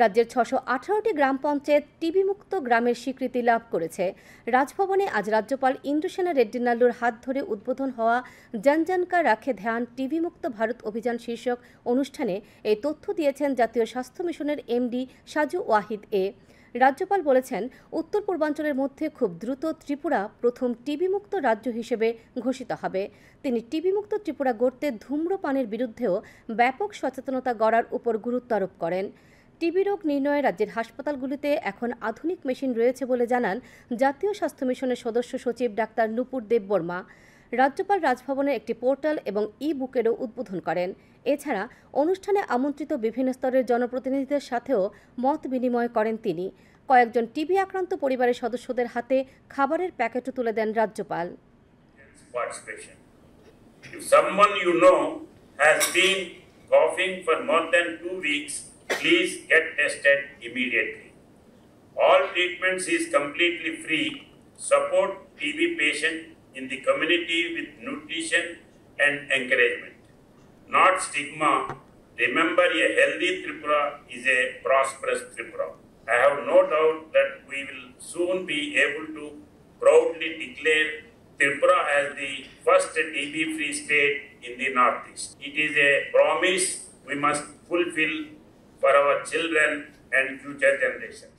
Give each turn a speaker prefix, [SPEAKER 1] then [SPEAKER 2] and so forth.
[SPEAKER 1] রাজ্যের ৬১৮টি গ্রাম পঞ্চায়েত টিবি মুক্ত গ্রামের স্বীকৃতি লাভ করেছে। রাজভবনে আজ রাজ্যপাল ইন্দ্রসেনা রেড্ডি নাল্লুর হাত ধরে উদ্বোধন হওয়া জন জন কা রাখে ধ্যান টিবি মুক্ত ভারত অভিযান শীর্ষক অনুষ্ঠানে এই তথ্য দিয়েছেন জাতীয় স্বাস্থ্য মিশনের এমডি সাজু ওয়াহিদ এ। রাজ্যপাল বলেছেন, উত্তর পূর্বাঞ্চলের মধ্যে খুব দ্রুত ত্রিপুরা প্রথম টিবি মুক্ত রাজ্য হিসেবে ঘোষিত হবে। তিনি টিবি মুক্ত ত্রিপুরা গড়তে ধূম্রপানের বিরুদ্ধেও ব্যাপক সচেতনতা গড়ার উপর গুরুত্ব আরোপ করেন। টিবি রোগ নির্ণয়ে রাজ্যের হাসপাতালগুলিতে এখন আধুনিক মেশিন রয়েছে বলে জানান জাতীয় স্বাস্থ্য মিশনের সদস্য সচিব ডাক্তার নুপুর দেববর্মা। রাজ্যপাল রাজভবনের একটি পোর্টাল এবং ই বুকেরও উদ্বোধন করেন। এছাড়া অনুষ্ঠানে আমন্ত্রিত বিভিন্ন স্তরের জনপ্রতিনিধিদের সাথেও মত বিনিময় করেন তিনি। কয়েকজন টিবি আক্রান্ত পরিবারের সদস্যদের হাতে খাবারের প্যাকেটও তুলে দেন রাজ্যপাল।
[SPEAKER 2] If someone you know has been coughing for more than 2 weeks, please get tested immediately. All treatments is completely free. Support TB patient in the community with nutrition and encouragement, not stigma. Remember, a healthy Tripura is a prosperous Tripura. I have no doubt that we will soon be able to proudly declare Tripura as the first TB-free state in the Northeast. It is a promise we must fulfill for our children and future generations.